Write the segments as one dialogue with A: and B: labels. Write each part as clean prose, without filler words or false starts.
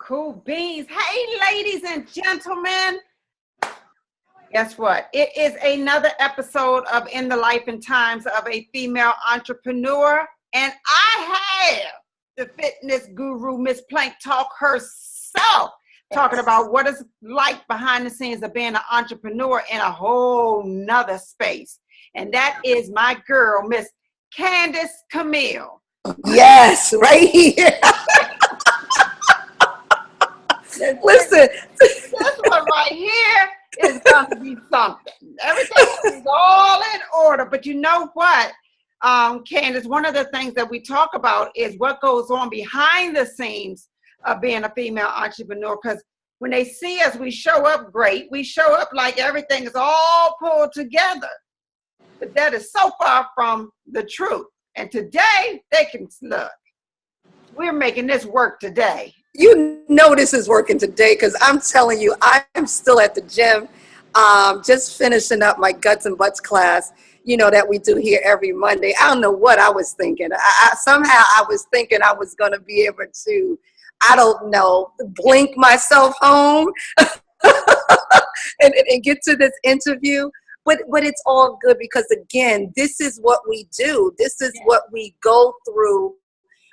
A: Cool beans. Hey, ladies and gentlemen. Guess what? It is another episode of In the Life and Times of a Female Entrepreneur. And I have the fitness guru, Miss Plank Talk herself, talking about what it's like behind the scenes of being an entrepreneur in a whole nother space. And that is my girl, Miss Candice Camille.
B: Yes, right here. Listen,
A: this one right here is going to be something. Everything is all in order. But you know what, Candice, one of the things that we talk about is what goes on behind the scenes of being a female entrepreneur. Because when they see us, we show up great. We show up like everything is all pulled together. But that is so far from the truth. And today, they can look. We're making this work today.
B: You know this is working today because I'm telling you, I'm still at the gym, just finishing up my guts and butts class, you know, that we do here every Monday. I don't know what I was thinking. Somehow I was thinking I was going to be able to, I don't know, blink myself home and get to this interview. But it's all good because, again, this is what we do. This is what we go through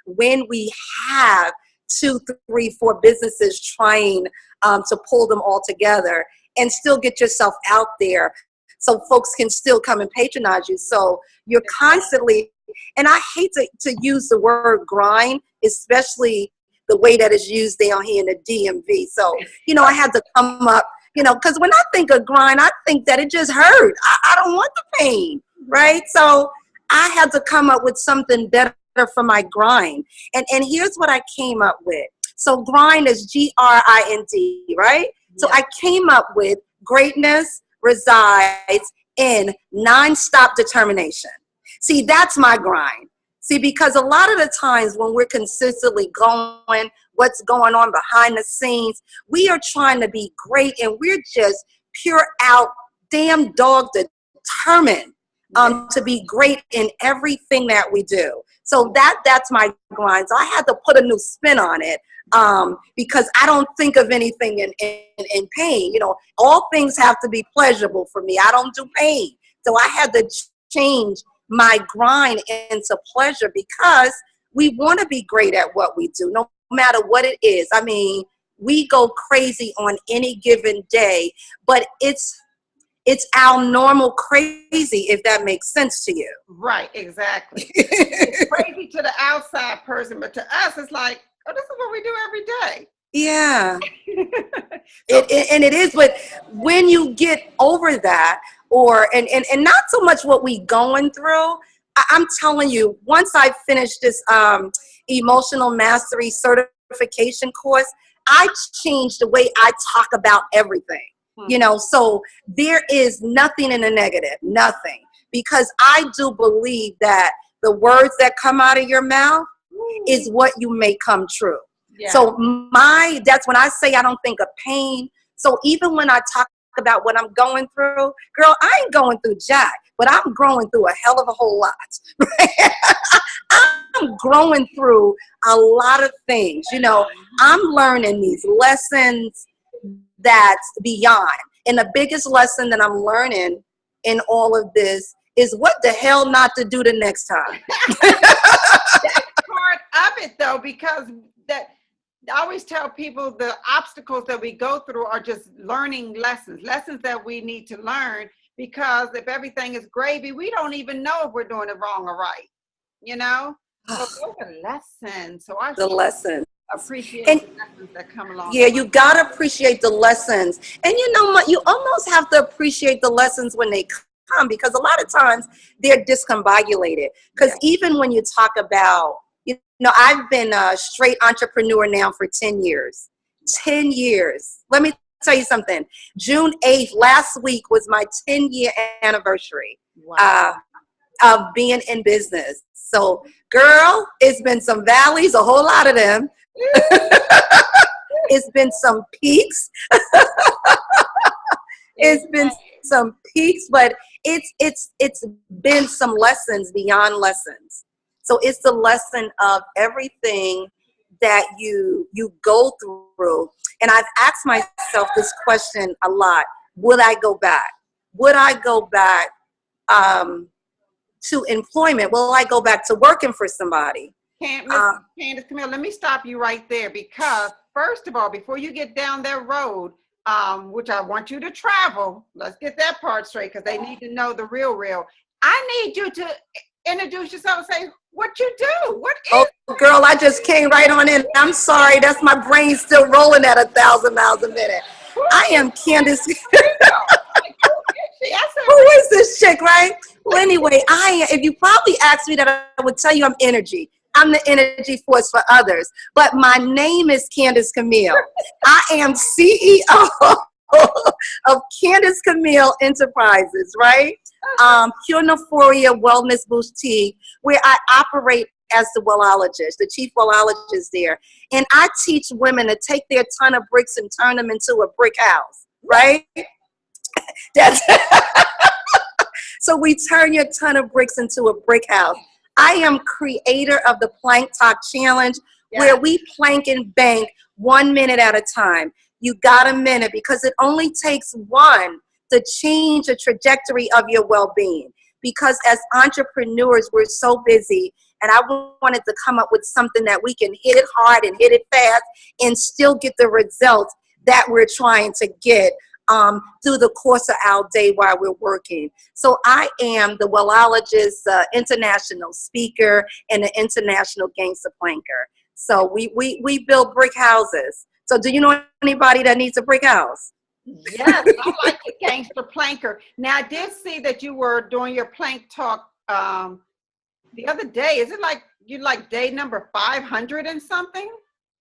B: when we have 2, 3, 4 businesses trying to pull them all together and still get yourself out there so folks can still come and patronize you. So you're constantly, and I hate to use the word grind, especially the way that is used down here in the DMV. So, you know, I had to come up, you know, because when I think of grind, I think that it just hurt. I don't want the pain, right? So I had to come up with something better for my grind. And here's what I came up with. So grind is GRIND, right? Yeah. So I came up with greatness resides in non-stop determination. See, that's my grind. See, because a lot of the times when we're consistently going, what's going on behind the scenes, we are trying to be great and we're just pure out damn dog determined to be great in everything that we do. So that's my grind. So I had to put a new spin on it because I don't think of anything in pain. You know, all things have to be pleasurable for me. I don't do pain. So I had to change my grind into pleasure because we want to be great at what we do, no matter what it is. I mean, we go crazy on any given day, but it's our normal crazy, if that makes sense to you.
A: Right, exactly. It's crazy to the outside person, but to us, it's like, oh, this is what we do every day.
B: Yeah. And it is, but when you get over that, and not so much what we going through, I'm telling you, once I finished this emotional mastery certification course, I changed the way I talk about everything. You know, so there is nothing in the negative, nothing. Because I do believe that the words that come out of your mouth is what you make come true. Yeah. So that's when I say I don't think of pain. So even when I talk about what I'm going through, girl, I ain't going through jack, but I'm growing through a hell of a whole lot. Right? I'm growing through a lot of things. You know, I'm learning these lessons that's beyond. And the biggest lesson that I'm learning in all of this is what the hell not to do the next time.
A: That's part of it, though, because that I always tell people the obstacles that we go through are just learning lessons that we need to learn, because if everything is gravy, we don't even know if we're doing it wrong or right, you know? So those are lessons. So I
B: the lesson.
A: Appreciate the lessons that come along.
B: Yeah, you got to appreciate the lessons. And you know what? You almost have to appreciate the lessons when they come, because a lot of times they're discombobulated. Because even when you talk about, you know, I've been a straight entrepreneur now for 10 years. 10 years. Let me tell you something. June 8th, last week, was my 10-year anniversary of being in business. So, girl, it's been some valleys, a whole lot of them. It's been some peaks. It's been some peaks, but it's been some lessons beyond lessons. So it's the lesson of everything that you go through. And I've asked myself this question a lot. Would I go back? Would I go back to employment? Will I go back to working for somebody?
A: Candice, Camille, let me stop you right there, because first of all, before you get down that road, which I want you to travel, let's get that part straight, because they need to know the real. I need you to introduce yourself and say what you do. What is?
B: Oh, girl, I just came right on in. I'm sorry, that's my brain still rolling at 1,000 miles a minute. I am Candice. Who is this chick, right? Well, anyway, if you probably asked me that, I would tell you I'm energy. I'm the energy force for others. But my name is Candice Camille. I am CEO of Candice Camille Enterprises, right? Pure Euphoria Wellness Boutique, where I operate as the wellologist, the chief wellologist there. And I teach women to take their ton of bricks and turn them into a brick house, right? That's so we turn your ton of bricks into a brick house. I am creator of the Plank Talk Challenge, where we plank and bank 1 minute at a time. You got a minute, because it only takes one to change the trajectory of your well-being. Because as entrepreneurs, we're so busy, and I wanted to come up with something that we can hit it hard and hit it fast and still get the results that we're trying to get through the course of our day while we're working. So I am the wellologist, international speaker, and an international gangster planker. So we build brick houses. So do you know anybody that needs a brick house?
A: Yes, I like the gangster planker. Now, I did see that you were doing your plank talk the other day. Is it like you like day number 500 and something?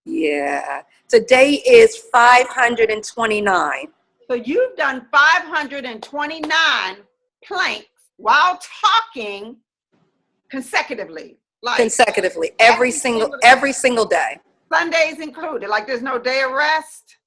B: Yeah. Today is 529.
A: So you've done 529 planks while talking consecutively. Like
B: consecutively, every single day.
A: Sundays included. Like there's no day of rest.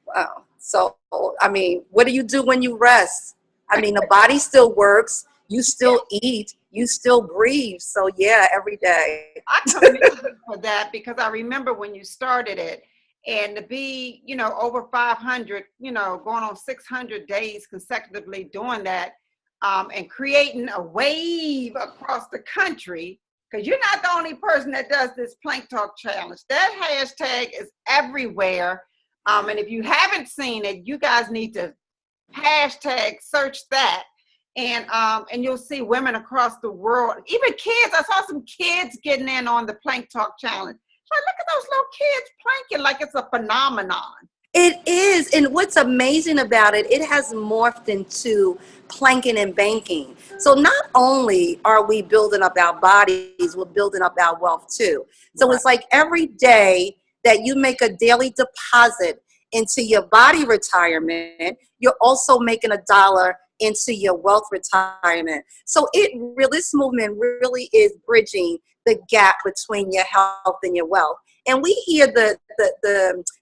B: Wow. So, I mean, what do you do when you rest? I mean, the body still works. You still eat. You still breathe. So, yeah, every day.
A: I commend you for that, because I remember when you started it, and to be, over 500, going on 600 days consecutively doing that, and creating a wave across the country, because you're not the only person that does this Plank Talk Challenge. That hashtag is everywhere. And if you haven't seen it, you guys need to hashtag search that. And you'll see women across the world, even kids. I saw some kids getting in on the Plank Talk Challenge. So look at those little kids planking like it's a phenomenon.
B: It is. And what's amazing about it, it has morphed into planking and banking. So not only are we building up our bodies, we're building up our wealth too. So It's like every day that you make a daily deposit into your body retirement, you're also making $1 into your wealth retirement. So this movement really is bridging the gap between your health and your wealth. And we hear the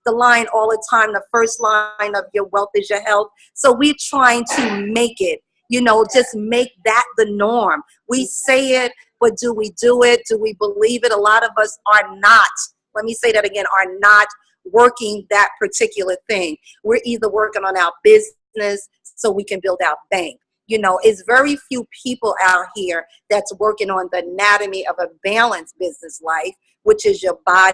B: line all the time, the first line of your wealth is your health. So we're trying to make it, just make that the norm. We say it, but do we do it? Do we believe it? A lot of us are not. Let me say that again, are not working that particular thing. We're either working on our business so we can build our bank. It's very few people out here that's working on the anatomy of a balanced business life, which is your body,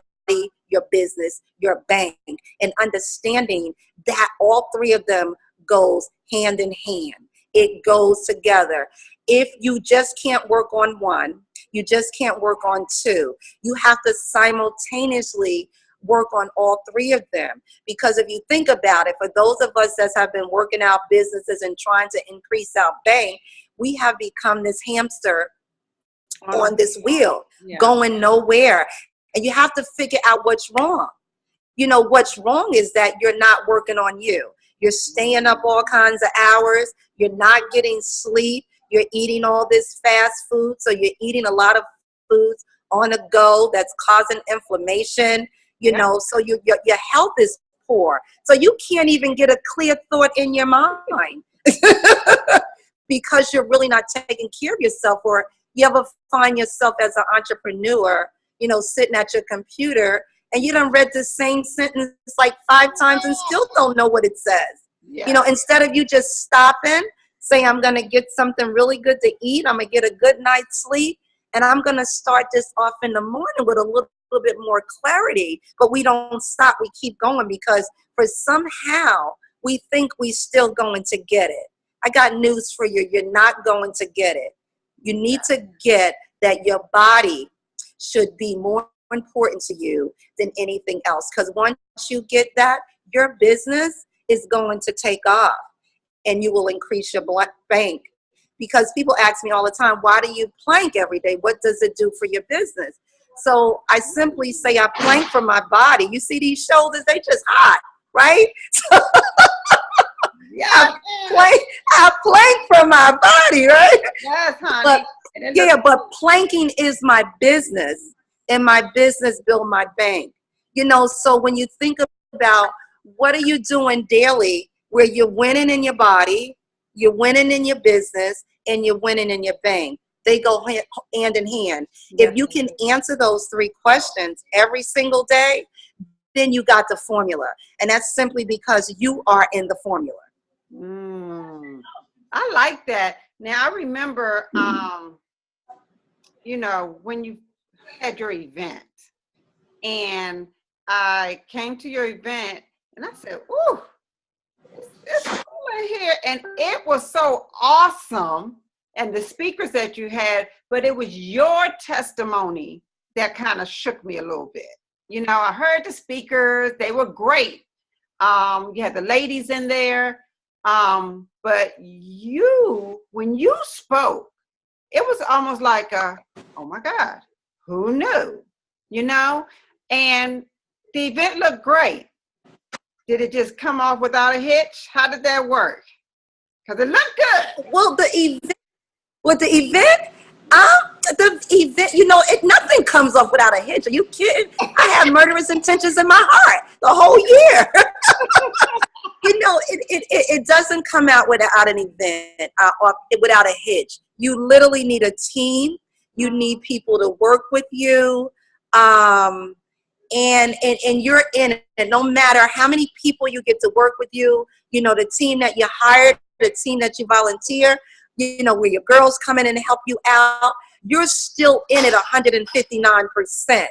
B: your business, your bank, and understanding that all three of them goes hand in hand. It goes together. If you just can't work on one, you just can't work on two. You have to simultaneously work on all three of them. Because if you think about it, for those of us that have been working our businesses and trying to increase our bank, we have become this hamster on this wheel, going nowhere. And you have to figure out what's wrong. What's wrong is that you're not working on you. You're staying up all kinds of hours. You're not getting sleep. You're eating all this fast food. So you're eating a lot of foods on the go that's causing inflammation. So your health is poor. So you can't even get a clear thought in your mind because you're really not taking care of yourself. Or you ever find yourself as an entrepreneur, sitting at your computer and you done read the same sentence like 5 times and still don't know what it says.
A: Yeah.
B: You know, instead of you just stopping, say, I'm going to get something really good to eat, I'm going to get a good night's sleep, and I'm going to start this off in the morning with a little bit more clarity. But we don't stop. We keep going because for somehow we think we still going to get it. I got news for you. You're not going to get it. You need to get that your body should be more important to you than anything else. Because once you get that, your business is going to take off and you will increase your bank. Because people ask me all the time, why do you plank every day? What does it do for your business? So I simply say I plank for my body. You see these shoulders, they just hot, right?
A: Yeah,
B: I plank for my body, right?
A: yes, honey.
B: But planking is my business, and my business build my bank. You know, so when you think about what are you doing daily where you're winning in your body, you're winning in your business, and you're winning in your bank. They go hand in hand.
A: Yes.
B: If you can answer those 3 questions every single day, then you got the formula. And that's simply because you are in the formula.
A: I like that. Now, I remember, you know, when you had your event, and I came to your event, and I said, ooh, it's cool in here. And it was so awesome, and the speakers that you had, but it was your testimony that kind of shook me a little bit. You know, I heard the speakers, they were great. You had the ladies in there, but when you spoke, it was almost like oh my God, who knew? You know, and the event looked great. Did it just come off without a hitch? How did that work? Because it looked good.
B: Well, the event, you know, nothing comes off without a hitch. Are you kidding? I have murderous intentions in my heart the whole year. You know, it doesn't come out without an event, or without a hitch. You literally need a team. You need people to work with you. And you're in it. No matter how many people you get to work with you, you know, the team that you hired, the team that you volunteer, you know, where your girls come in and help you out, you're still in it 159%,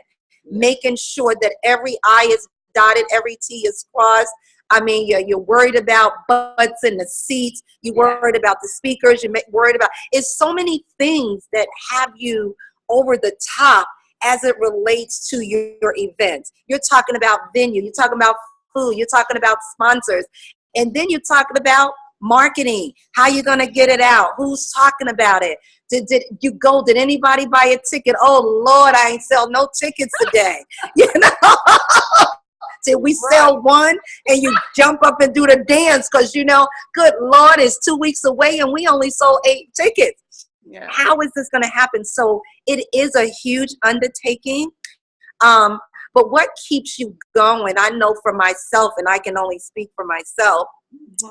B: making sure that every I is dotted, every T is crossed. I mean, you're worried about butts in the seats. You're worried about the speakers. You're worried about, it's so many things that have you over the top as it relates to your events. You're talking about venue. You're talking about food. You're talking about sponsors. And then you're talking about marketing. How you going to get it out? Who's talking about it? Did anybody buy a ticket? Oh, Lord, I ain't sell no tickets today. You know? Did we sell one? And you jump up and do the dance because, you know, good Lord, it's 2 weeks away and we only sold 8 tickets. Yeah. How is this going to happen? So it is a huge undertaking. But what keeps you going, I know for myself, and I can only speak for myself,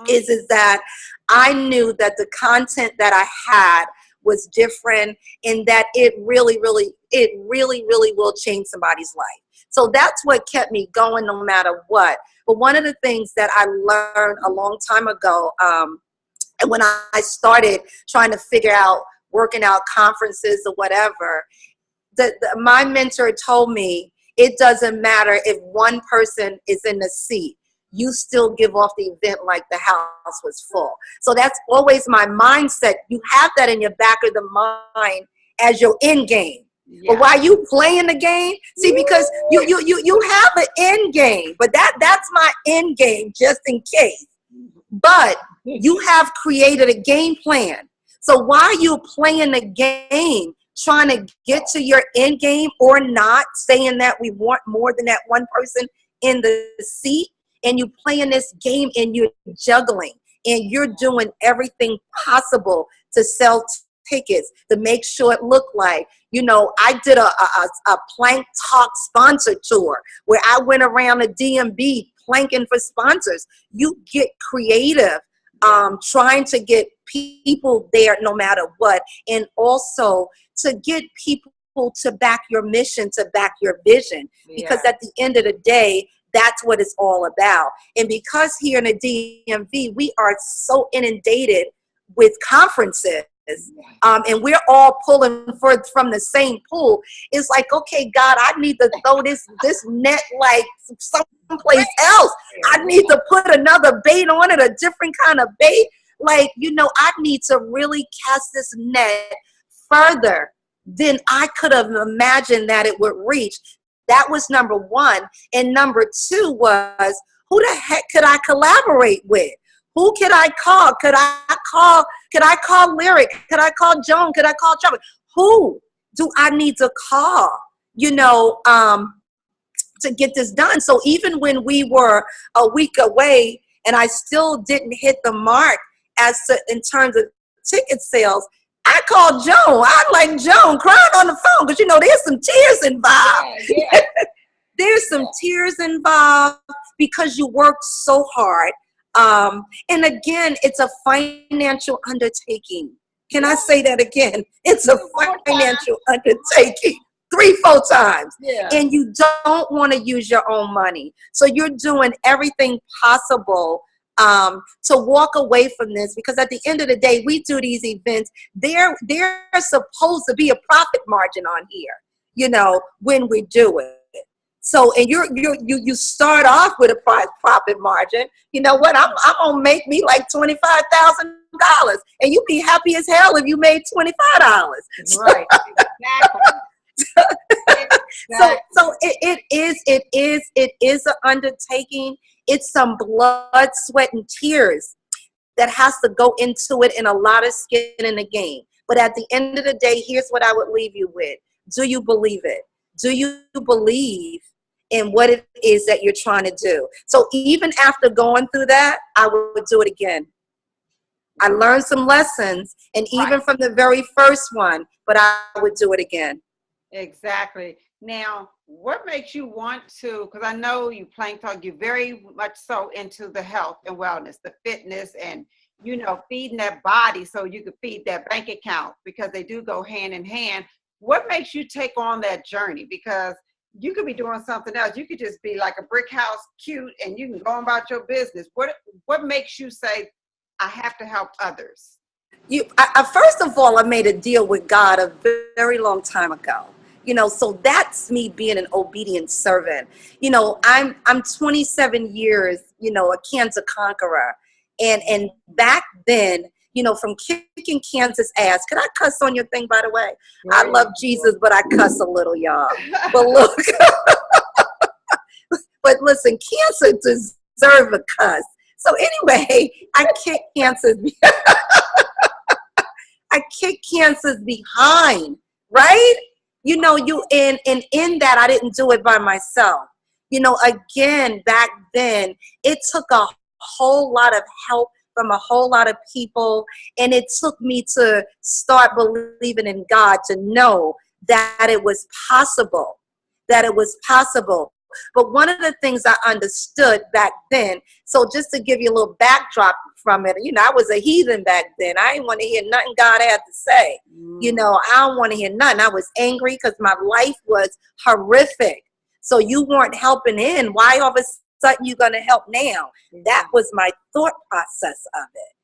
B: is that I knew that the content that I had was different and that it really will change somebody's life. So that's what kept me going no matter what. But one of the things that I learned a long time ago, and when I started trying to figure out working out conferences or whatever, my mentor told me it doesn't matter if one person is in the seat. You still give off the event like the house was full. So that's always my mindset. You have that in your back of the mind as your end game. Yeah. But while you playing the game, see, because you have an end game, but that's my end game just in case. But you have created a game plan. So while you playing the game, trying to get to your end game or not, saying that we want more than that one person in the seat, and you playing this game and you're juggling and you're doing everything possible to sell tickets, to make sure it looked like, you know, I did a Plank Talk sponsor tour where I went around the DMV planking for sponsors. You get creative, trying to get people there no matter what, and also to get people to back your mission, to back your vision. Because at the end of the day, that's what it's all about. And because here in the DMV, we are so inundated with conferences, and we're all pulling from the same pool. It's like, okay, God, I need to throw this net like someplace else. I need to put another bait on it, a different kind of bait. Like, I need to really cast this net further than I could have imagined that it would reach. That was number one. And number two was, who the heck could I collaborate with? Who could I call? Could I call Lyric? Could I call Joan? Could I call Trevor? Who do I need to call, to get this done? So even when we were a week away and I still didn't hit the mark in terms of ticket sales, I called Joan. I'm like, Joan, crying on the phone because, there's some tears involved. Yeah. There's some tears involved because you work so hard. And again, it's a financial undertaking. Can I say that again? It's a financial undertaking 3-4 times. Yeah. And you don't want to use your own money. So you're doing everything possible to walk away from this, because at the end of the day, we do these events. There's supposed to be a profit margin on here, when we do it. So, and you start off with a profit margin. You know what? I'm gonna make me like $25,000, and you be happy as hell if you made $25.
A: Right. Exactly.
B: So it is an undertaking. It's some blood, sweat, and tears that has to go into it, and a lot of skin in the game. But at the end of the day, here's what I would leave you with. Do you believe it? Do you believe in what it is that you're trying to do? So even after going through that, I would do it again. I learned some lessons, and even from the very first one, but I would do it again.
A: Exactly. Now, what makes you want to, because I know you Plank Talk, you're very much so into the health and wellness, the fitness, and, feeding that body so you can feed that bank account, because they do go hand in hand. What makes you take on that journey? Because you could be doing something else. You could just be like a brick house, cute, and you can go about your business. What makes you say, I have to help others?
B: First of all, I made a deal with God a very long time ago. So that's me being an obedient servant. I'm 27 years, a cancer conqueror. And back then, from kicking cancer's ass. Can I cuss on your thing, by the way? Right. I love Jesus, but I cuss a little, y'all. But look, but listen, cancer deserve a cuss. So anyway, I kick cancer's behind, right? In that, I didn't do it by myself. Again, back then, it took a whole lot of help from a whole lot of people, and it took me to start believing in God, to know that it was possible, But one of the things I understood back then, so just to give you a little backdrop from it, I was a heathen back then. I didn't want to hear nothing God had to say. I don't want to hear nothing. I was angry because my life was horrific. So you weren't helping in. Why all of a sudden you going to help now? That was my thought process of it.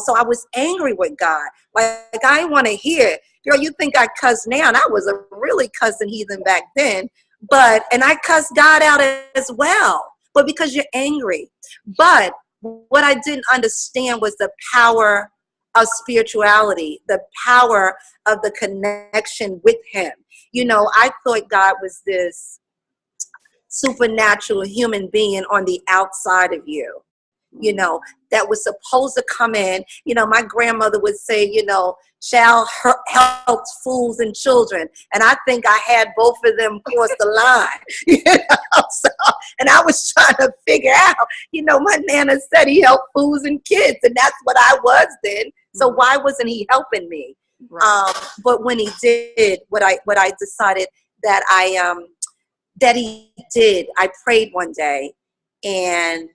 B: So I was angry with God. Like I didn't want to hear, girl, you think I cuss now? And I was a really cussing heathen back then. And I cussed God out as well, but because you're angry. But what I didn't understand was the power of spirituality, the power of the connection with him. I thought God was this supernatural human being on the outside of you, that was supposed to come in. My grandmother would say, child helps fools and children. And I think I had both of them cross the line, So, and I was trying to figure out, my Nana said he helped fools and kids, and that's what I was then. So why wasn't he helping me? Right. But when he did, what I decided that he did, I prayed one day, and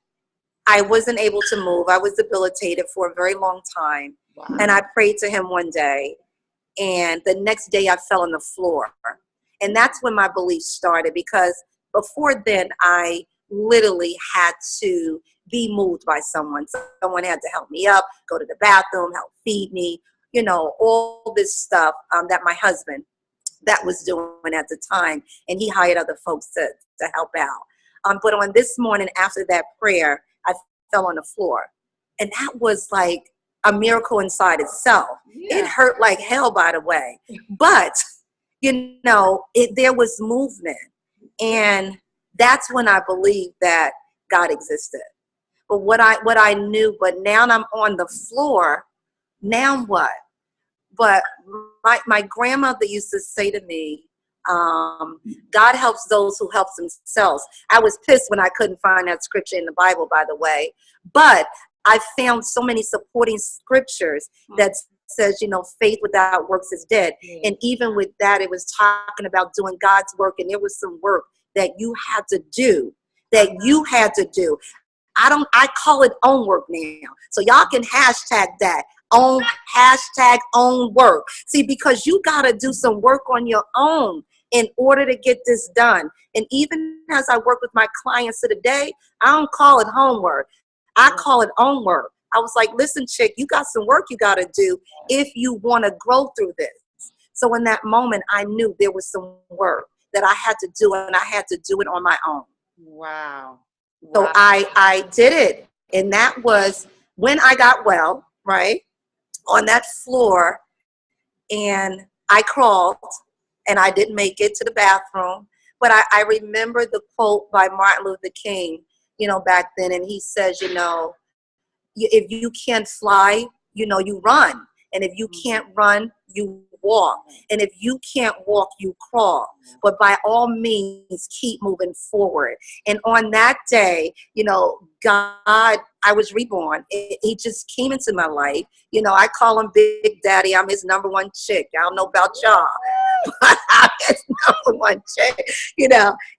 B: I wasn't able to move. I was debilitated for a very long time. Wow. And I prayed to him one day, And the next day I fell on the floor. And that's when my belief started, because before then I literally had to be moved by someone. Someone had to help me up, go to the bathroom, help feed me, all this stuff that my husband that was doing at the time. And he hired other folks to help out. But on this morning after that prayer, I fell on the floor. And that was like a miracle inside itself. Yeah. It hurt like hell, by the way. But, there was movement. And that's when I believed that God existed. But what I knew, but now I'm on the floor, now what? But my grandmother used to say to me, God helps those who help themselves. I was pissed when I couldn't find that scripture in the Bible, by the way. But I found so many supporting scriptures that says, faith without works is dead. And even with that, it was talking about doing God's work. And there was some work that you had to do, I call it own work now. So y'all can hashtag that. Own work. See, because you got to do some work on your own in order to get this done. And even as I work with my clients today, I don't call it homework. I call it own work. I was like, listen, chick, you got some work you got to do if you want to grow through this. So in that moment, I knew there was some work that I had to do, and I had to do it on my own.
A: Wow.
B: So I did it. And that was when I got well, right, on that floor. And I crawled, and I didn't make it to the bathroom. But I remember the quote by Martin Luther King, back then. And he says, if you can't fly, you run. And if you can't run, you walk. And if you can't walk, you crawl. But by all means, keep moving forward. And on that day, God, I was reborn. He just came into my life. I call him Big Daddy. I'm his number one chick. I don't know about y'all, but I'm his number one chick,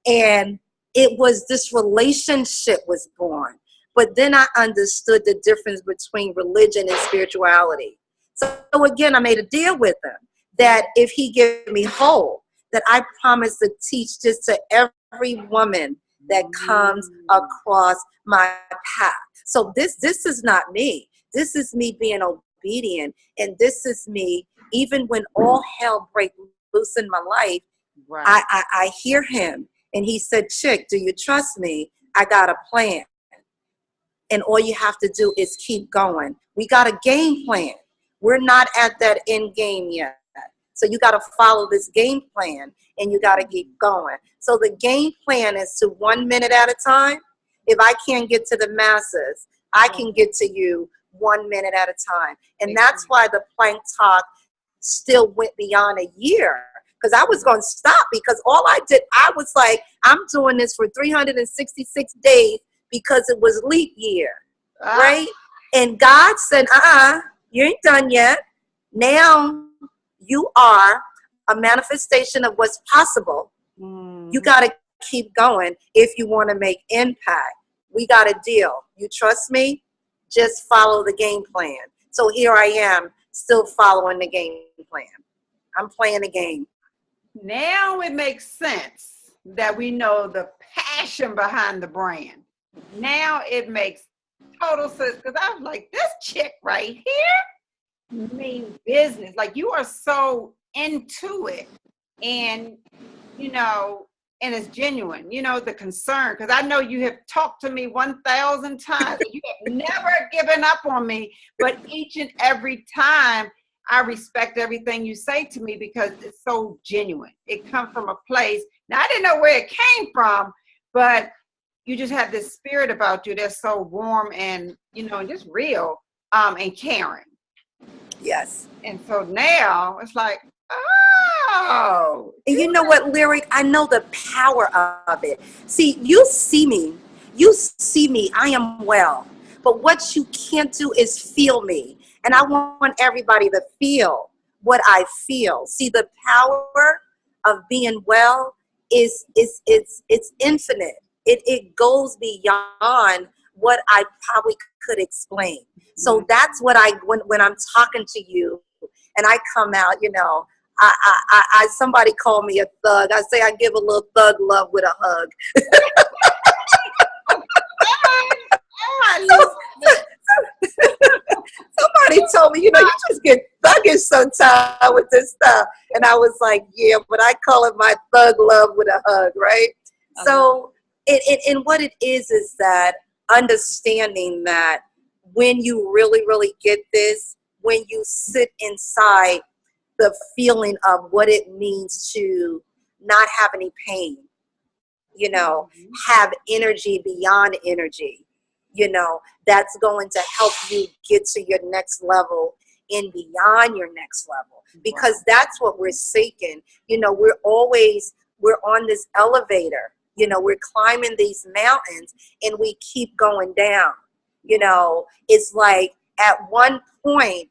B: And it was this relationship was born. But then I understood the difference between religion and spirituality. So again, I made a deal with him that if he gave me whole, that I promise to teach this to every woman that comes across my path. So this is not me. This is me being obedient. And this is me, even when all hell breaks loose in my life, right. I hear him. And he said, chick, do you trust me? I got a plan. And all you have to do is keep going. We got a game plan. We're not at that end game yet. So you got to follow this game plan, and you got to keep going. So the game plan is to 1 minute at a time. If I can't get to the masses, I can get to you 1 minute at a time. And that's why the plank talk still went beyond a year, because I was going to stop, because all I did, I was like, I'm doing this for 366 days because it was leap year, right? And God said, you ain't done yet. Now you are a manifestation of what's possible. You got to keep going if you want to make impact. We got a deal. You trust me? Just follow the game plan. So here I am, still following the game plan. I'm playing the game.
A: Now it makes sense that we know the passion behind the brand. Now it makes total sense, because I was like, this chick right here means business. Like, you are so into it, and and it's genuine, the concern, because I know you have talked to me 1,000 times. You have never given up on me, but each and every time I respect everything you say to me, because it's so genuine. It comes from a place. Now, I didn't know where it came from, but you just have this spirit about you that's so warm and, just real, and caring.
B: Yes.
A: And so now it's like, oh.
B: And you know what, Lyric? I know the power of it. See, you see me, I am well. But what you can't do is feel me. And I want everybody to feel what I feel. See, the power of being well is infinite. It goes beyond what I probably could explain. So that's what when I'm talking to you and I come out, you know, somebody called me a thug. I say I give a little thug love with a hug. Somebody told me, you know, you just get thuggish sometimes with this stuff. And I was like, yeah, but I call it my thug love with a hug, right? So, and what it is that understanding that when you really, really get this, when you sit inside the feeling of what it means to not have any pain, you know, have energy beyond energy, you know, that's going to help you get to your next level and beyond your next level, because that's what we're seeking. You know, we're on this elevator, you know, we're climbing these mountains and we keep going down. You know, it's like at one point,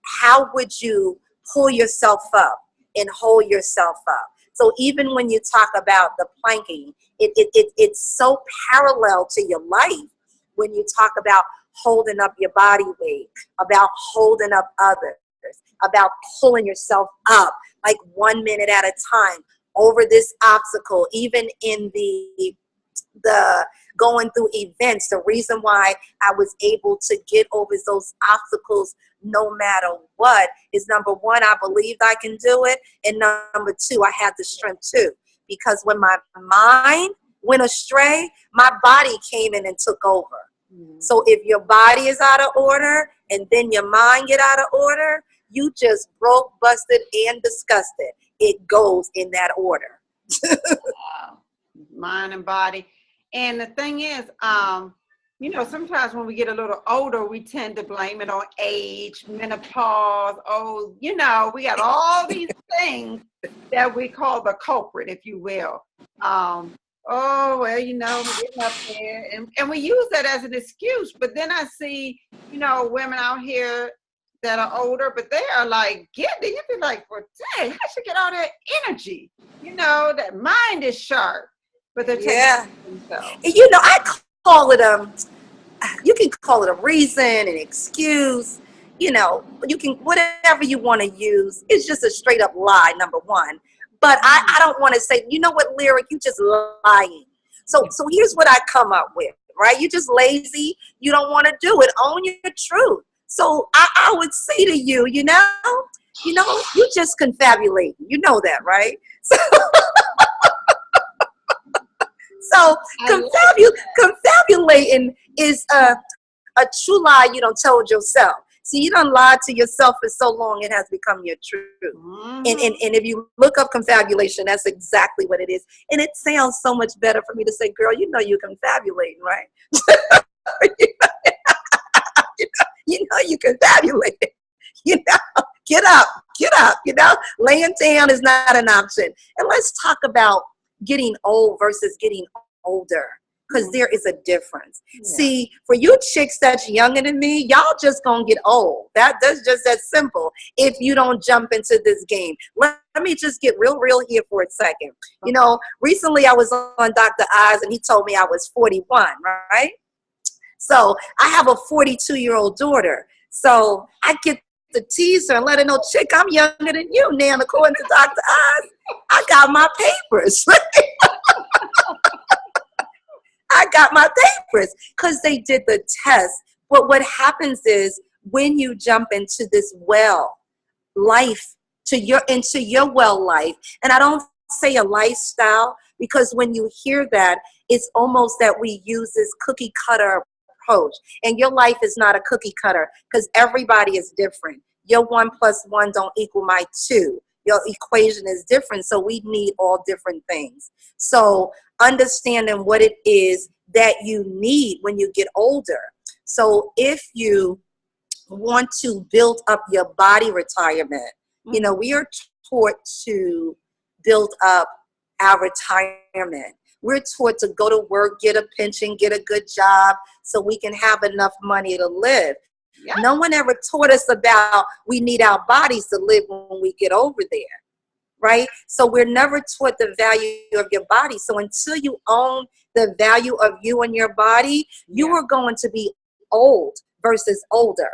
B: how would you pull yourself up and hold yourself up? So even when you talk about the planking, it's so parallel to your life when you talk about holding up your body weight, about holding up others, about pulling yourself up like 1 minute at a time over this obstacle, even in the going through events. The reason why I was able to get over those obstacles no matter what is, number one, I believed I can do it, and number two, I had the strength too, because when my mind went astray, my body came in and took over. So if your body is out of order and then your mind get out of order, you just broke, busted, and disgusted. It goes in that order.
A: Wow. Mind and body. And the thing is, you know, sometimes when we get a little older, we tend to blame it on age, menopause. Oh, you know, we got all these things that we call the culprit, if you will. Oh, well, you know, we're getting up there. And we use that as an excuse. But then I see, you know, women out here that are older, but they are like, you be like, well, dang, I should get all that energy. You know, that mind is sharp. But they're taking themselves.
B: You know, I call it you can call it a reason, an excuse, you know, you can, whatever you want to use. It's just a straight up lie, number one. But I don't want to say, you know what, Lyric, you just lying. So here's what I come up with, right? You're just lazy. You don't want to do it. Own your truth. So I would say to you, you know, you just confabulating. You know that, right? So confabulating is a true lie you don't tell yourself. See, you done lied to yourself for so long, it has become your truth. And if you look up confabulation, that's exactly what it is. And it sounds so much better for me to say, girl, you know you're confabulating, right? you know you confabulating. You know, get up, you know. Laying down is not an option. And let's talk about getting old versus getting older, because there is a difference. See, for you chicks that's younger than me, y'all just gonna get old. That's just that simple if you don't jump into this game. Let me just get real here for a second. You know, recently I was on Dr. Oz and he told me I was 41, right? So I have a 42-year-old daughter. So I get to tease her and let her know, chick, I'm younger than you now, according to Dr. Oz. I got my papers. I got my papers because they did the test. But what happens is when you jump into this well life, into your well life, and I don't say a lifestyle, because when you hear that, it's almost that we use this cookie cutter approach. And your life is not a cookie cutter, because everybody is different. Your 1 + 1 don't equal my 2. Your equation is different, so we need all different things. So understanding what it is that you need when you get older. So if you want to build up your body retirement, you know, we are taught to build up our retirement. We're taught to go to work, get a pension, get a good job so we can have enough money to live. Yep. No one ever taught us about we need our bodies to live when we get over there, right? So we're never taught the value of your body. So until you own the value of you and your body, you are going to be old versus older.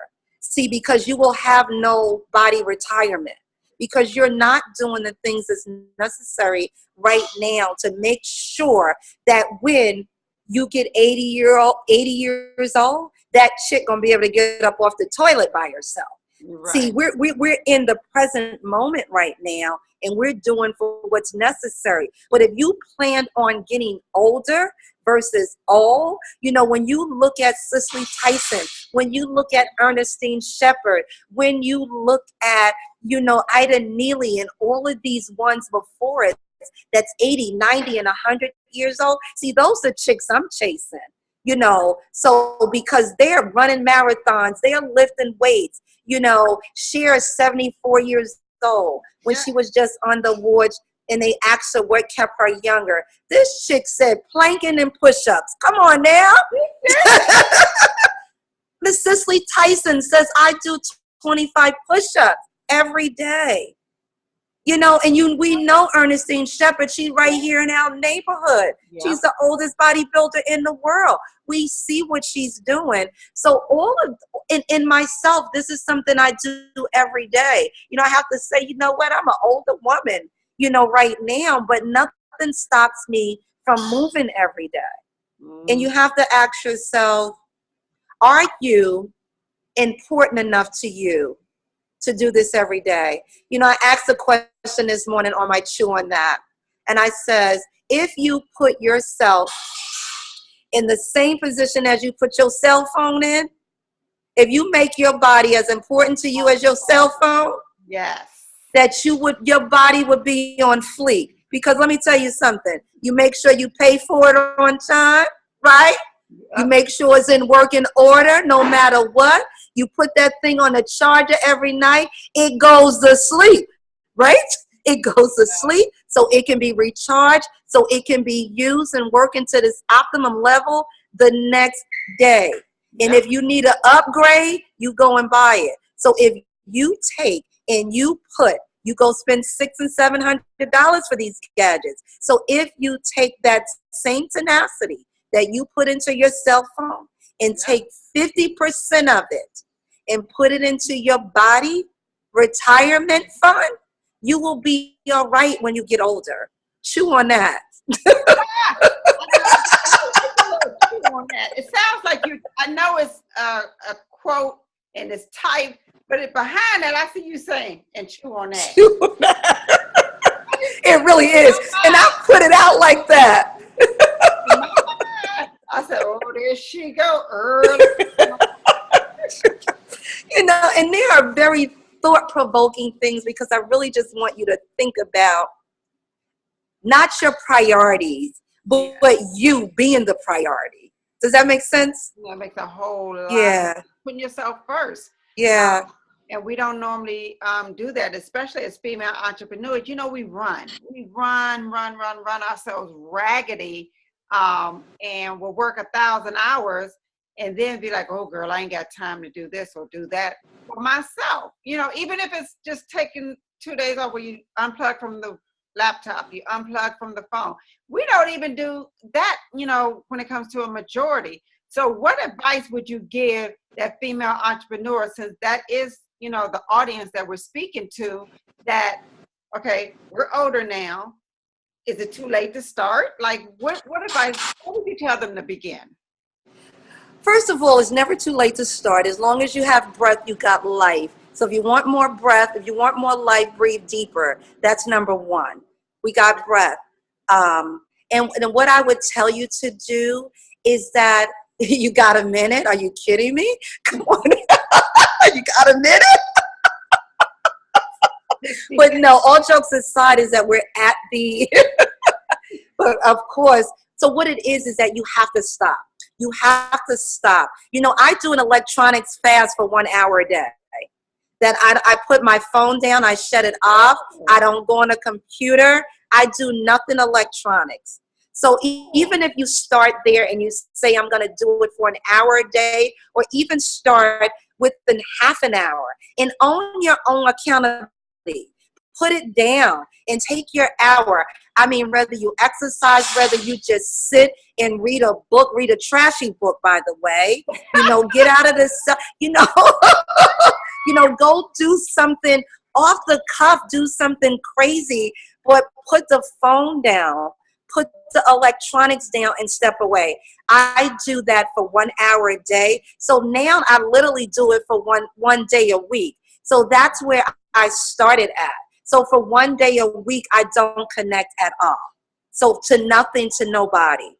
B: See, because you will have no body retirement, because you're not doing the things that's necessary right now to make sure that when you get 80 years old, that chick gonna be able to get up off the toilet by herself.
A: Right.
B: See, we're in the present moment right now, and we're doing for what's necessary. But if you planned on getting older versus old, you know, when you look at Cicely Tyson, when you look at Ernestine Shepherd, when you look at, you know, Ida Neely and all of these ones before it, that's 80, 90, and 100 years old. See, those are chicks I'm chasing, you know, so because they're running marathons, they're lifting weights. You know, Cher is 74 years old when she was just on the ward, and they asked her what kept her younger. This chick said planking and push-ups. Come on now. Miss Cicely Tyson says, I do 25 push-ups every day. You know, and we know Ernestine Shepherd. She's right here in our neighborhood. Yeah. She's the oldest bodybuilder in the world. We see what she's doing. So all of, in myself, this is something I do every day. You know, I have to say, you know what, I'm an older woman, you know, right now, but nothing stops me from moving every day. And you have to ask yourself, are you important enough to you to do this every day? You know, I asked a question this morning on my Chew on That, and I says, if you put yourself in the same position as you put your cell phone in, if you make your body as important to you as your cell phone,
A: yes,
B: that your body would be on fleek. Because let me tell you something, you make sure you pay for it on time, right? You make sure it's in working order no matter what. You put that thing on a charger every night, it goes to sleep, right? It goes to sleep so it can be recharged, so it can be used and working to this optimum level the next day. And if you need an upgrade, you go and buy it. So if you take and you go spend $600 and $700 for these gadgets. So if you take that same tenacity that you put into your cell phone and take 50% of it and put it into your body retirement fund, you will be all right when you get older. Chew on that.
A: It sounds like I know it's a quote and it's typed, but behind that, I see you saying, and chew on that.
B: Chew on that. It really is. And I put it out like that.
A: I said, oh, there she go early.
B: You know, and there are very thought-provoking things, because I really just want you to think about not your priorities, but you being the priority. Does that make sense?
A: That makes a whole lot.
B: Yeah.
A: Putting yourself first.
B: Yeah.
A: And we don't normally do that, especially as female entrepreneurs. You know, we run ourselves raggedy, and we'll work 1,000 hours and then be like, oh girl, I ain't got time to do this or do that for myself. You know, even if it's just taking 2 days off where you unplug from the laptop, you unplug from the phone. We don't even do that, you know, when it comes to a majority. So what advice would you give that female entrepreneur, since that is, you know, the audience that we're speaking to, that, okay, we're older now. Is it too late to start? Like, what advice, what would you tell them to begin?
B: First of all, it's never too late to start. As long as you have breath, you got life. So if you want more breath, if you want more life, breathe deeper. That's number one. We got breath. And what I would tell you to do is that, you got a minute? Are you kidding me? Come on. You got a minute? But no, all jokes aside, is that we're at the, but of course, so what it is that you have to stop. You have to stop. You know, I do an electronics fast for 1 hour a day. That I put my phone down, I shut it off, I don't go on a computer, I do nothing electronics. So even if you start there and you say, I'm going to do it for an hour a day, or even start within half an hour, and own your own accountability. Put it down and take your hour. I mean, whether you exercise, whether you just sit and read a book, read a trashy book, by the way, get out of this, go do something off the cuff, do something crazy, but put the phone down, put the electronics down and step away. I do that for 1 hour a day. So now I literally do it for one day a week. So that's where I started at. So for 1 day a week, I don't connect at all. So to nothing, to nobody.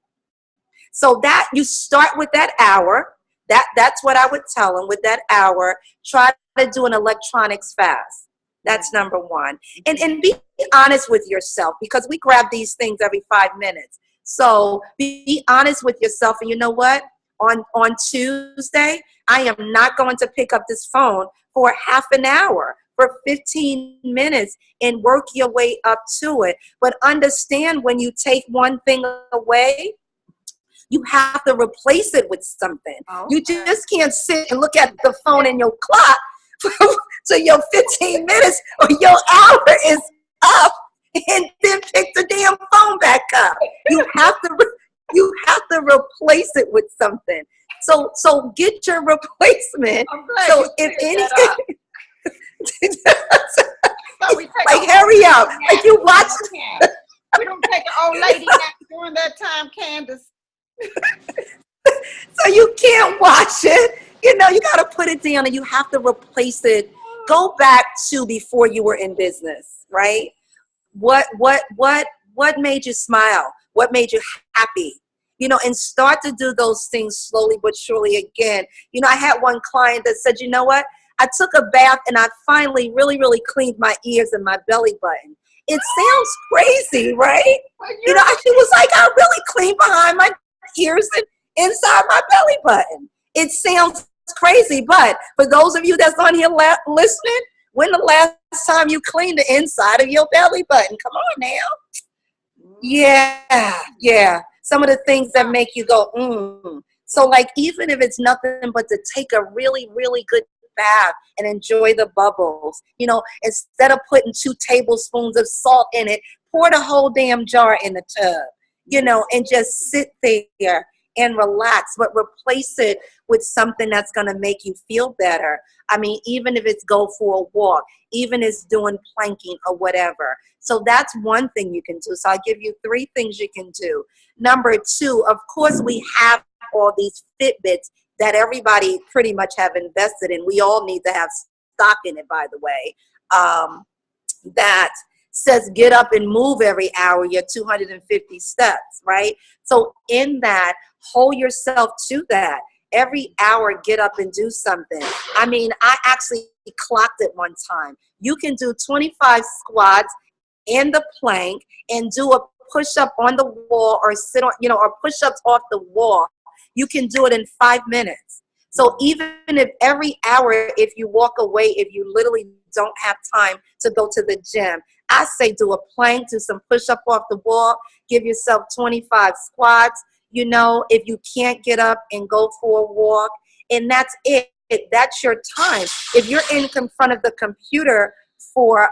B: So that you start with that hour. That's what I would tell them with that hour. Try to do an electronics fast. That's number one. And be honest with yourself, because we grab these things every 5 minutes. So be honest with yourself. And you know what? On Tuesday, I am not going to pick up this phone for half an hour, for 15 minutes, and work your way up to it. But understand, when you take one thing away, you have to replace it with something. Okay. You just can't sit and look at the phone in your clock so your 15 minutes or your hour is up, and then pick the damn phone back up. You have to replace it with something. So get your replacement. So if anything, like hurry up. Like you watch.
A: We don't take an old lady nap during that time, Candice.
B: So you can't watch it. You got to put it down, and you have to replace it. Go back to before you were in business, right? What made you smile? What made you happy? And start to do those things slowly but surely again. I had one client that said, you know what? I took a bath and I finally really, really cleaned my ears and my belly button. It sounds crazy, right? She was like, I really cleaned behind my ears and inside my belly button. It sounds crazy, but for those of you that's on here listening, when the last time you cleaned the inside of your belly button? Come on now. Yeah. Some of the things that make you go, So like, even if it's nothing but to take a really, really good bath and enjoy the bubbles, instead of putting 2 tablespoons of salt in it, pour the whole damn jar in the tub, and just sit there and relax, but replace it with something that's going to make you feel better. I mean, even if it's go for a walk, even if it's doing planking or whatever. So that's one thing you can do. So I'll give you 3 things you can do. Number 2, of course, we have all these Fitbits that everybody pretty much have invested in. We all need to have stock in it, by the way, that says get up and move every hour, your 250 steps, right? So in that, hold yourself to that. Every hour, get up and do something. I mean, I actually clocked it one time. You can do 25 squats and the plank and do a push-up on the wall or sit on, or push-ups off the wall. You can do it in 5 minutes. So even if every hour, if you walk away, if you literally don't have time to go to the gym, I say do a plank, do some push-up off the wall, give yourself 25 squats. If you can't get up and go for a walk, and that's it. That's your time. If you're in front of the computer for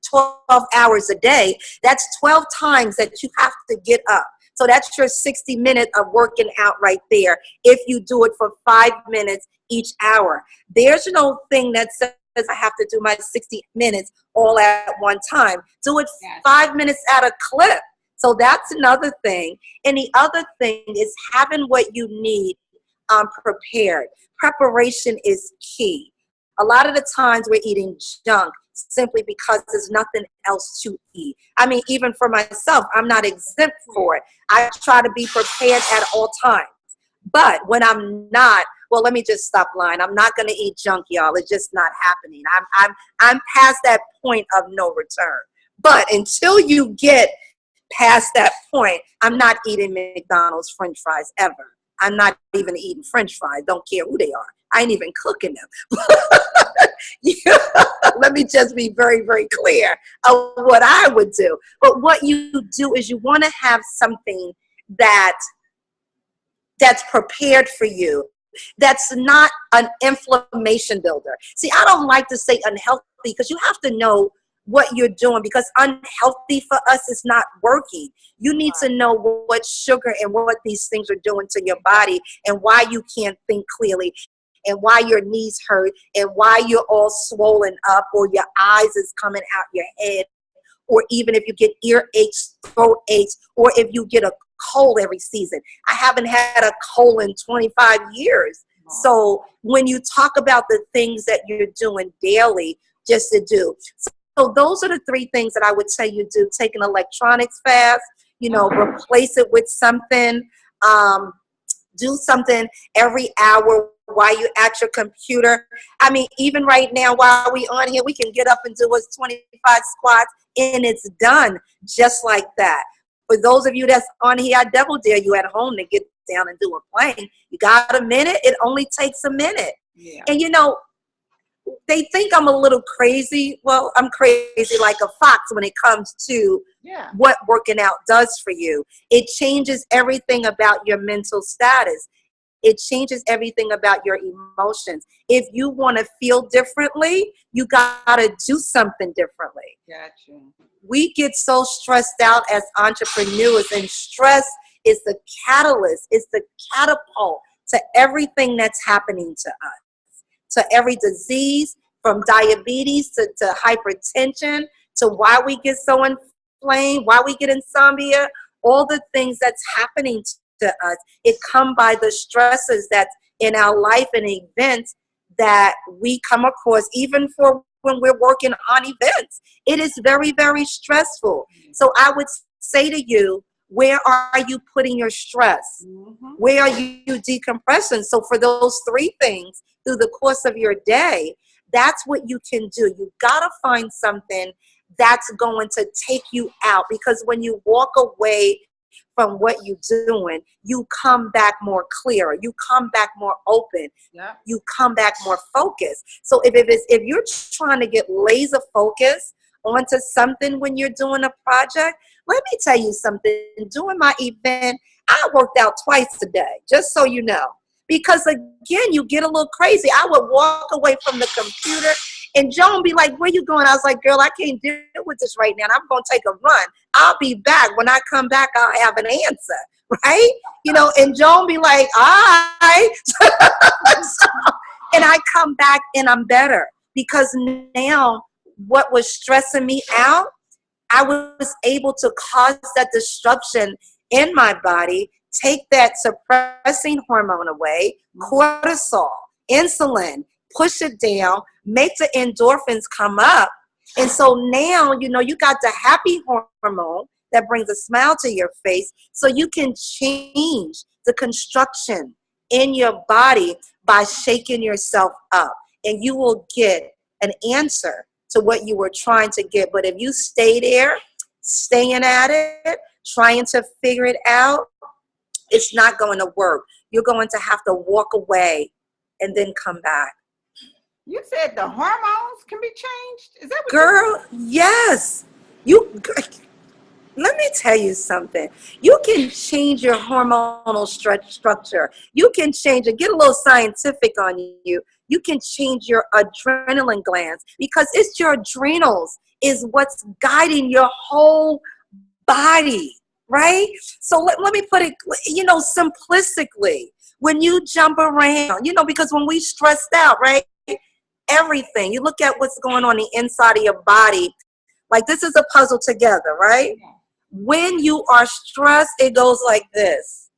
B: 12 hours a day, that's 12 times that you have to get up. So that's your 60 minutes of working out right there if you do it for 5 minutes each hour. There's no thing that says I have to do my 60 minutes all at one time. Do it 5 minutes at a clip. So that's another thing. And the other thing is having what you need prepared. Preparation is key. A lot of the times we're eating junk simply because there's nothing else to eat. I mean, even for myself, I'm not exempt for it. I try to be prepared at all times. But when I'm not, well, let me just stop lying. I'm not going to eat junk, y'all. It's just not happening. I'm past that point of no return. But until you get past that point, I'm not eating McDonald's French fries ever. I'm not even eating French fries. Don't care who they are. I ain't even cooking them. Let me just be very, very clear of what I would do. But what you do is you want to have something that's prepared for you. That's not an inflammation builder. See, I don't like to say unhealthy because you have to know what you're doing, because unhealthy for us is not working. You need to know what sugar and what these things are doing to your body, and why you can't think clearly, and why your knees hurt, and why you're all swollen up, or your eyes is coming out your head, or even if you get ear aches, throat aches, or if you get a cold every season. I haven't had a cold in 25 years. So when you talk about the things that you're doing daily just to do. So those are the 3 things that I would tell you do. Take an electronics fast, replace it with something, do something every hour while you're at your computer. I mean, even right now while we on here, we can get up and do us 25 squats and it's done just like that. For those of you that's on here, I double dare you at home to get down and do a plank. You got a minute? It only takes a minute. Yeah. And they think I'm a little crazy. Well, I'm crazy like a fox when it comes to what working out does for you. It changes everything about your mental status. It changes everything about your emotions. If you want to feel differently, you got to do something differently.
A: Gotcha.
B: We get so stressed out as entrepreneurs, and stress is the catalyst, it's the catapult to everything that's happening to us, to every disease, from diabetes to hypertension, to why we get so inflamed, why we get insomnia, all the things that's happening to us. It come by the stresses that's in our life and events that we come across, even for when we're working on events. It is very, very stressful. So I would say to you, where are you putting your stress? Mm-hmm. Where are you decompressing? So for those 3 things through the course of your day, that's what you can do. You got to find something that's going to take you out, because when you walk away from what you're doing, you come back more clear, you come back more open, you come back more focused. So if you're trying to get laser focused onto something when you're doing a project, let me tell you something. During my event, I worked out twice a day, just so you know. Because again, you get a little crazy. I would walk away from the computer and Joan be like, where you going? I was like, girl, I can't deal with this right now. I'm going to take a run. I'll be back. When I come back, I'll have an answer, right? And Joan be like, all right. And I come back and I'm better, because now what was stressing me out, I was able to cause that disruption in my body, take that suppressing hormone away, cortisol, insulin, push it down, make the endorphins come up. And so now, you got the happy hormone that brings a smile to your face, so you can change the construction in your body by shaking yourself up, and you will get an answer to what you were trying to get. But if you stay there, staying at it, trying to figure it out, it's not going to work. You're going to have to walk away and then come back.
A: You said the hormones can be changed? Is that what
B: Girl, yes. Let me tell you something. You can change your hormonal structure. You can change it. Get a little scientific on you. You can change your adrenaline glands, because it's your adrenals is what's guiding your whole body, right? So let me put it, simplistically. When you jump around, because when we stressed out, right? Everything. You look at what's going on the inside of your body. Like, this is a puzzle together, right? When you are stressed, it goes like this.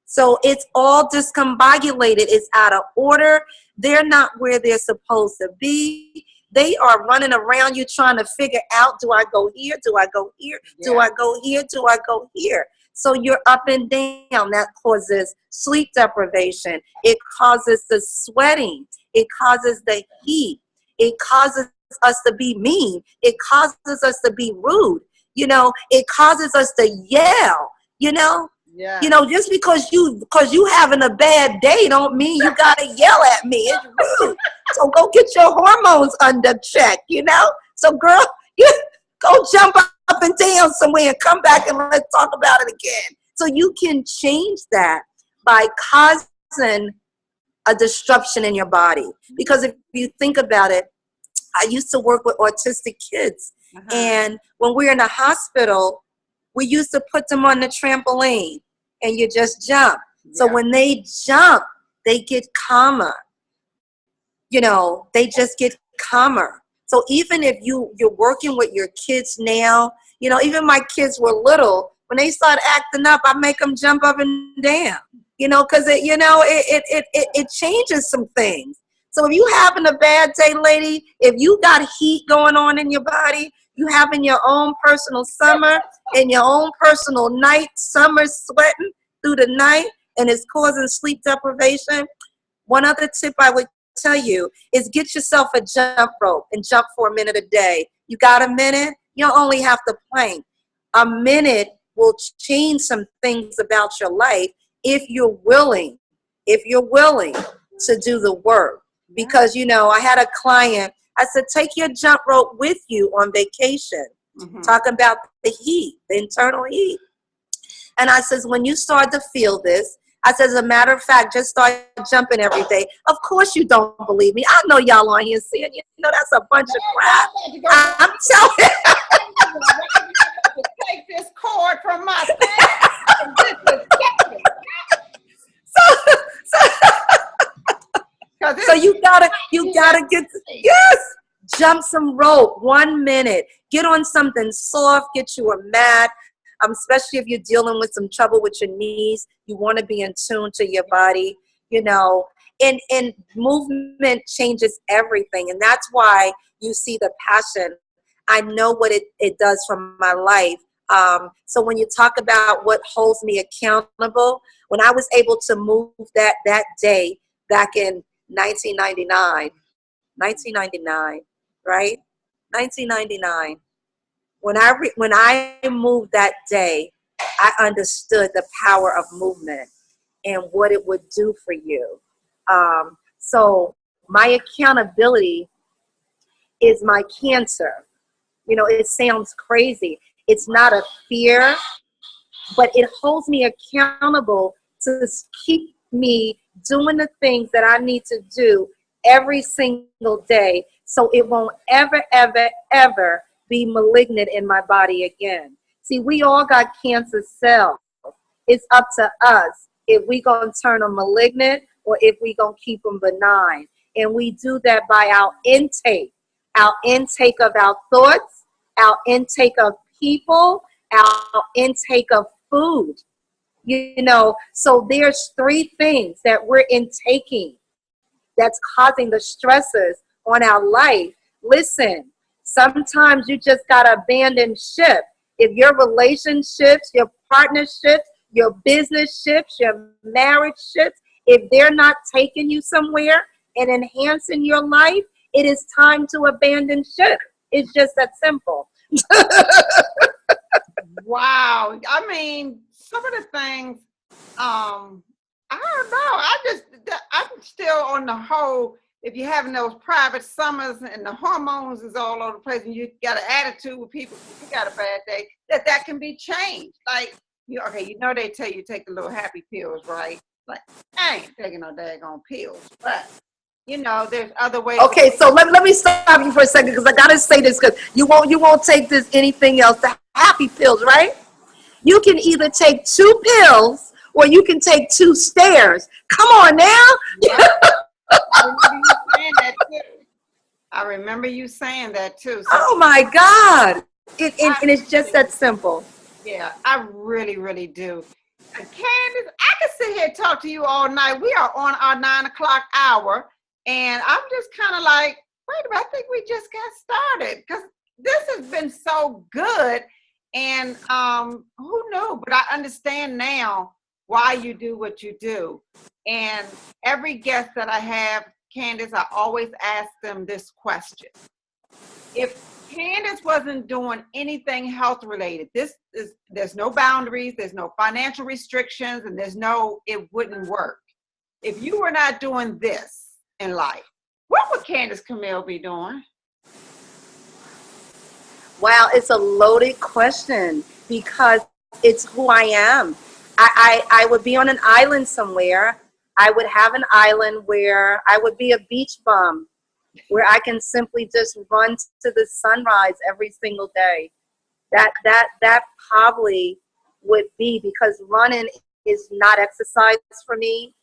B: So it's all discombobulated. It's out of order. They're not where they're supposed to be. They are running around you trying to figure out, do I go here? Do I go here? Do I go here? Do I go here? So you're up and down. That causes sleep deprivation. It causes the sweating. It causes the heat. It causes us to be mean. It causes us to be rude. It causes us to yell, just because you having a bad day don't mean you gotta yell at me. It's rude. So go get your hormones under check, So girl, you go jump up and down somewhere and come back and let's talk about it again. So you can change that by causing a disruption in your body. Because if you think about it, I used to work with autistic kids, And when we're in the hospital, we used to put them on the trampoline and you just jump. So when they jump, they get calmer. You know, they just get calmer. So even if you're working with your kids now, you know, even my kids were little, when they start acting up, I make them jump up and down, you know, because it changes some things. So if you having a bad day, lady, if you got heat going on in your body, you having your own personal summer and your own personal night, summer sweating through the night, and it's causing sleep deprivation, one other tip I would tell you is get yourself a jump rope and jump for a minute a day. You got a minute? You don't only have to plank. A minute will change some things about your life if you're willing to do the work. Because, you know, I had a client, I said, take your jump rope with you on vacation. Talking about the heat, the internal heat. And I says, when you start to feel this, I said, as a matter of fact, just start jumping every day. Of course you don't believe me. I know y'all on here saying, you know, that's a bunch of crap. I'm telling
A: you. Take this cord from my face.
B: So you gotta get, yes, jump some rope, 1 minute. Get on something soft, get you a mat. Especially if you're dealing with some trouble with your knees, you want to be in tune to your body, you know, and movement changes everything. And that's why you see the passion. I know what it does for my life. So when you talk about what holds me accountable, when I was able to move that day back in 1999, right? 1999. When I moved that day, I understood the power of movement and what it would do for you. So my accountability is my cancer. You know, it sounds crazy. It's not a fear, but it holds me accountable to keep me doing the things that I need to do every single day, so it won't ever, ever, ever be malignant in my body again. See, we all got cancer cells. It's up to us if we gonna turn them malignant or if we gonna keep them benign. And we do that by our intake of our thoughts, our intake of people, our intake of food. You know, so there's 3 things that we're intaking that's causing the stresses on our life. Listen, sometimes you just got to abandon ship. If your relationships, your partnerships, your business ships, your marriage ships, if they're not taking you somewhere and enhancing your life, it is time to abandon ship. It's just that simple.
A: Wow. I mean, some of the things, I don't know. I'm still on the whole. If you're having those private summers and the hormones is all over the place and you got an attitude with people, you got a bad day, that can be changed. Like, you know, they tell you take the little happy pills, right? Like, I ain't taking no daggone pills, but you know, there's other ways.
B: Okay, so let me stop you for a second because I gotta say this because you won't take this anything else. The happy pills, right? You can either take 2 pills or you can take 2 stairs. Come on now.
A: Yeah. I remember you saying that too. So
B: oh my God. And it's just that simple.
A: Yeah, I really, really do. Candice, I could sit here and talk to you all night. We are on our 9 o'clock hour, and I'm just kind of like, wait a minute, I think we just got started because this has been so good. And who knew? But I understand now why you do what you do. And every guest that I have, Candice, I always ask them this question. If Candice wasn't doing anything health related, there's no boundaries, there's no financial restrictions, and it wouldn't work. If you were not doing this in life, what would Candice Camille be doing?
B: Wow, it's a loaded question because it's who I am. I would be on an island somewhere. I would have an island where I would be a beach bum. where I can simply just run to the sunrise every single day. That probably would be, because running is not exercise for me.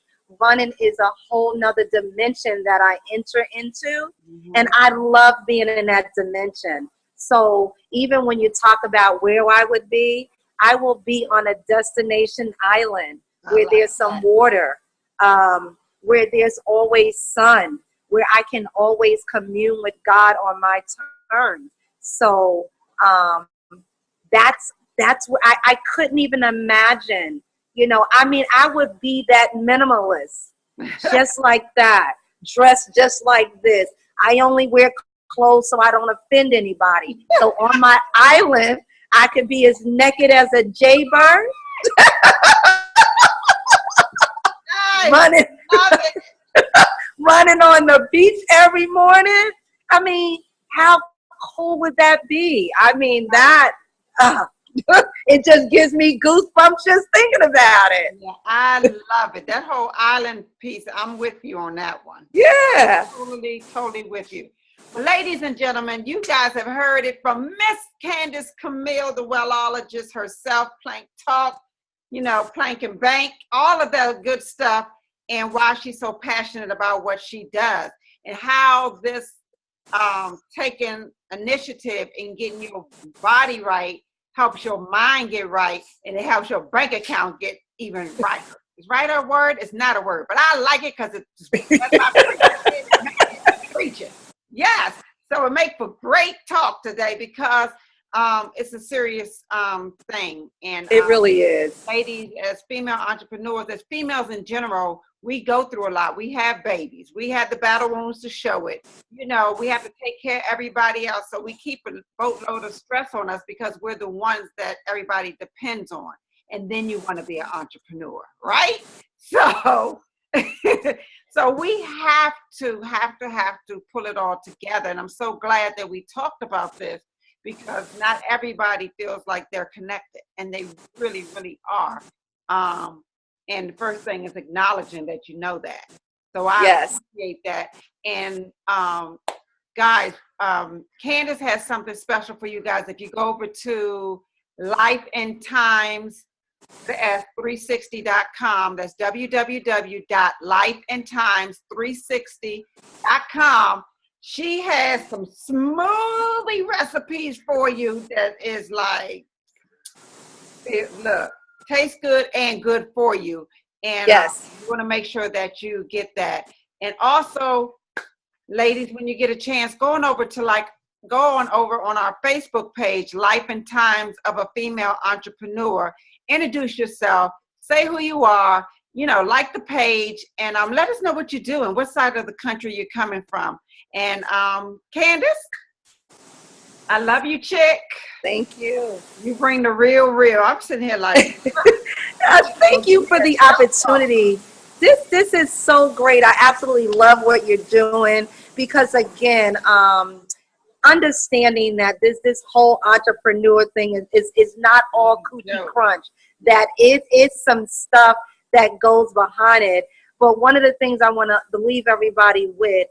B: Running is a whole nother dimension that I enter into, and I love being in that dimension. So even when you talk about where I would be, I will be on a destination island where there's some water, where there's always sun, where I can always commune with God on my terms. So that's where I couldn't even imagine. I mean, I would be that minimalist, just like that, dressed just like this. I only wear clothes so I don't offend anybody. So on my island, I could be as naked as a jaybird, running, running on the beach every morning. I mean, how cool would that be? I mean, that it just gives me goosebumps just thinking about it.
A: Yeah, I love it. That whole island piece, I'm with you on that one.
B: Yeah.
A: Totally with you. Ladies and gentlemen, you guys have heard it from Miss Candice Camille, the wellologist herself. Plank talk, plank and bank, all of that good stuff, and why she's so passionate about what she does, and how this taking initiative in getting your body right helps your mind get right, and it helps your bank account get even right. Is right a word? It's not a word, but I like it because that's my preaching. Yes. So it makes for great talk today, because it's a serious thing. And
B: it really is.
A: Ladies, as female entrepreneurs, as females in general, we go through a lot. We have babies. We have the battle wounds to show it. We have to take care of everybody else. So we keep a boatload of stress on us, because we're the ones that everybody depends on. And then you want to be an entrepreneur, right? So, so we have to pull it all together. And I'm so glad that we talked about this, because not everybody feels like they're connected, and they really, really are. And the first thing is acknowledging that you know that. So I appreciate that. And guys, Candice has something special for you guys. If you go over to Life and Times, the S360.com, that's www.lifeandtimes360.com. She has some smoothie recipes for you that is like, look, tastes good and good for you. And
B: yes,
A: you want to make sure that you get that. And also, ladies, when you get a chance, go on over on our Facebook page, Life and Times of a Female Entrepreneur. Introduce yourself, say who you are, like the page, and let us know what you do and what side of the country you're coming from. And Candice, I love you, chick.
B: Thank you.
A: You bring the real. I'm sitting here like.
B: Thank you for the opportunity. This is so great. I absolutely love what you're doing, because again, understanding that this whole entrepreneur thing is not all cookie crunch. That it is some stuff that goes behind it. But one of the things I want to leave everybody with,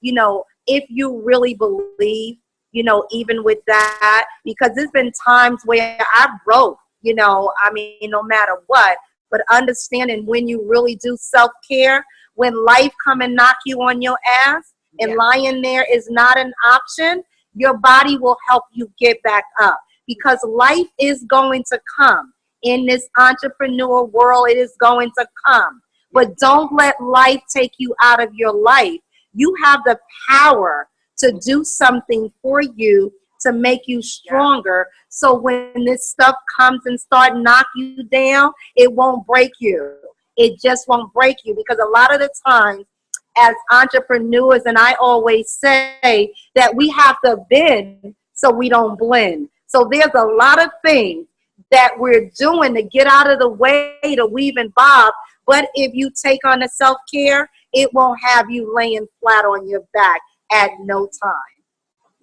B: if you really believe, even with that, because there's been times where I broke, no matter what, but understanding when you really do self-care, when life come and knock you on your ass, and lying there is not an option, your body will help you get back up, because life is going to come. In this entrepreneur world, it is going to come. But don't let life take you out of your life. You have the power to do something for you to make you stronger. So when this stuff comes and start knock you down, it won't break you. It just won't break you, because a lot of the times as entrepreneurs, and I always say that we have to bend so we don't blend. So there's a lot of things that we're doing to get out of the way, to weave and bob. But if you take on the self-care, it won't have you laying flat on your back at no time.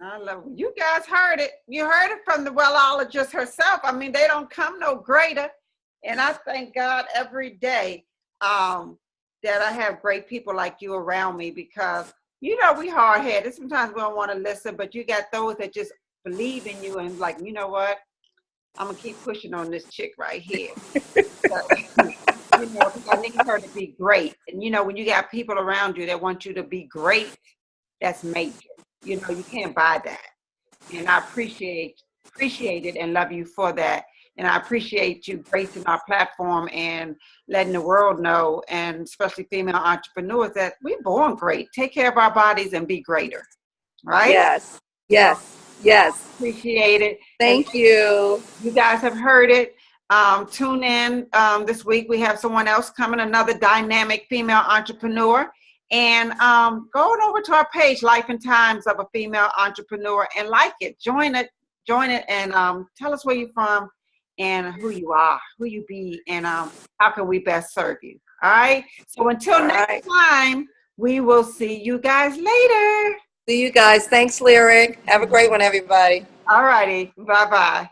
A: I love it. You guys heard it. You heard it from the wellologist herself. I mean, they don't come no greater. And I thank God every day that I have great people like you around me, because You know, we hard-headed. Sometimes we don't want to listen, but you got those that just believe in you and like, you know what? I'm gonna keep pushing on this chick right here. So, you know, 'cause I need her to be great. And you know, when you got people around you that want you to be great, that's major. You know, you can't buy that. And I appreciate it and love you for that. And I appreciate you gracing our platform and letting the world know, and especially female entrepreneurs, that we're born great. Take care of our bodies and be greater, right?
B: Yes,
A: So
B: yes, yes.
A: appreciate it. And
B: Thank you.
A: you guys have heard it. Tune in this week. We have someone else coming, another dynamic female entrepreneur. And go on over to our page, Life and Times of a Female Entrepreneur, and like it. Join it, and tell us where you're from and who you are, who you be, and how can we best serve you. All right? So until next time, we will see you guys later.
B: See you guys. Thanks, Lyric. Have a great one, everybody.
A: All righty. Bye-bye.